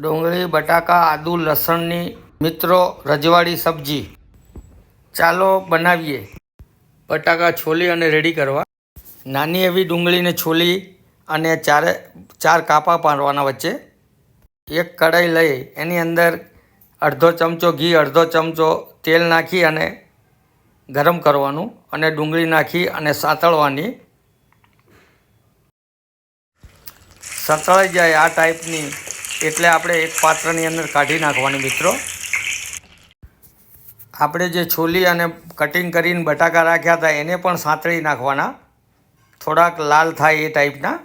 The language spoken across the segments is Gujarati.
ડુંગળી બટાકા આદુ લસણની મિત્રો રજવાડી સબ્જી. ચાલો બનાવીએ. બટાકા છોલી અને રેડી કરવા. નાની એવી ડુંગળીને છોલી અને ચાર કાપા પાડવાના વચ્ચે. એક કઢાઈ લઈ એની અંદર અડધો ચમચો ઘી અડધો ચમચો તેલ નાખી અને ગરમ કરવાનું અને ડુંગળી નાખી અને સાતળવાની. સતળાઈ જાય આ ટાઈપની એટલે આપણે એક પાત્રની અંદર કાઢી નાખવાની મિત્રો. આપણે જે છોલી અને કટિંગ કરીને બટાકા રાખ્યા હતા એને પણ સાંતળી નાખવાના, થોડાક લાલ થાય એ ટાઈપના.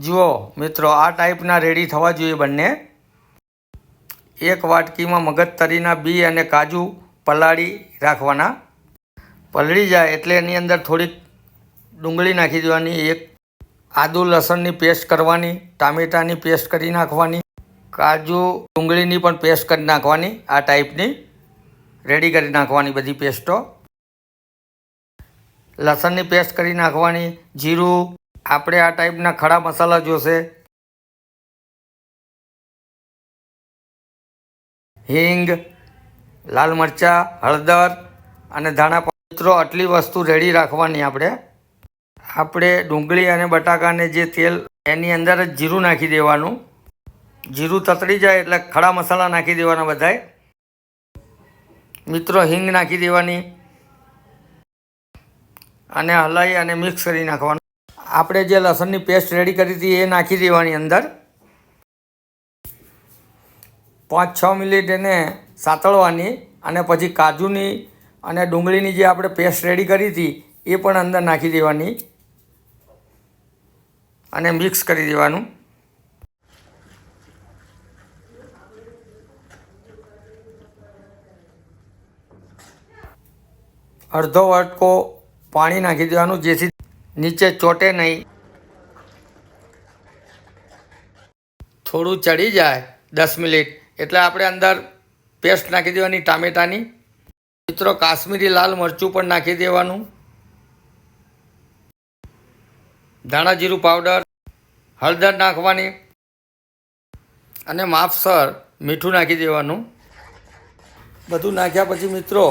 જુઓ મિત્રો, આ ટાઈપના રેડી થવા જોઈએ બંને. એક વાટકીમાં મગજતરીના બી અને કાજુ પલાળી રાખવાના. પલળી જાય એટલે એની અંદર થોડીક ડુંગળી નાખી દેવાની, એક આદુ લસણની પેસ્ટ કરવાની, ટામેટાની પેસ્ટ કરી નાખવાની, કાજુ ડુંગળીની પણ પેસ્ટ કરી નાખવાની. આ ટાઈપની રેડી કરી નાખવાની બધી પેસ્ટો. લસણની પેસ્ટ કરી નાખવાની. જીરું, આપણે આ ટાઈપના ખડા મસાલા જોશે. હિંગ, લાલ મરચાં, હળદર અને ધાણા. મિત્રો આટલી વસ્તુ રેડી રાખવાની. આપણે ડુંગળી અને બટાકાને જે તેલ એની અંદર જ જીરું નાખી દેવાનું. જીરું તતડી જાય એટલે ખડા મસાલા નાખી દેવાના બધાય. મિત્રો હિંગ નાખી દેવાની અને હલાવી અને મિક્સ કરી નાખવાનું. આપણે જે લસણની પેસ્ટ રેડી કરી હતી એ નાખી દેવાની અંદર. 5-6 મિનિટ એને સાતળવાની અને પછી કાજુની અને ડુંગળીની જે આપણે પેસ્ટ રેડી કરી હતી એ પણ અંદર નાખી દેવાની અને મિક્સ કરી દેવાનું. અડધો વાટકો પાણી નાખી દેવાનું જેથી નીચે ચોટે નહીં. થોડું ચડી જાય 10 મિનિટ એટલે આપણે અંદર પેસ્ટ નાખી દેવાની ટામેટાની. મિત્રો કાશ્મીરી લાલ મરચું પણ નાખી દેવાનું. ધાણા જીરું પાવડર, હળદર નાખવાની અને માપસર મીઠું નાખી દેવાનું. બધું નાખ્યા પછી મિત્રો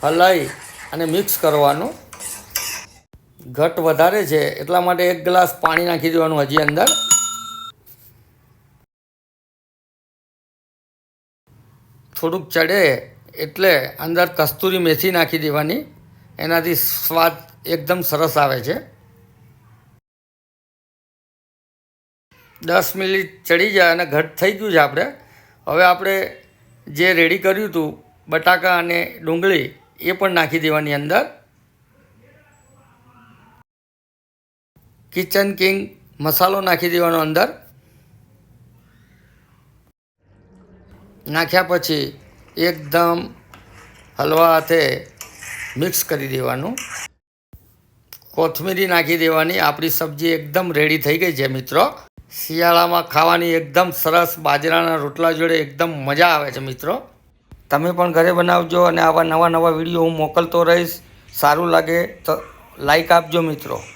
હલાવી અને મિક્સ કરવાનું. ઘટ વધારે છે એટલા માટે 1 ગ્લાસ પાણી નાખી દેવાનું હજી અંદર. થોડુંક ચડે એટલે અંદર કસ્તુરી મેથી નાખી દેવાની. એનાથી સ્વાદ એકદમ સરસ આવે છે. 10 મિનિટ ચડી જાય અને ઘટ થઈ ગયું છે. હવે આપણે જે રેડી કર્યું હતું બટાકા અને ડુંગળી એ પણ નાખી દેવાની અંદર. કિચન કિંગ મસાલો નાખી દેવાનો અંદર. નાખ્યા પછી એકદમ હલવા હાથે મિક્સ કરી દેવાનું. કોથમીરી નાખી દેવાની. આપણી સબ્જી એકદમ રેડી થઈ ગઈ છે મિત્રો. શિયાળામાં ખાવાની એકદમ સરસ બાજરાના રોટલા જોડે એકદમ મજા આવે છે મિત્રો. તમે પણ ઘરે બનાવજો અને આવા નવા વિડીયો હું મોકલતો રહીશ. સારું લાગે તો લાઈક આપજો મિત્રો.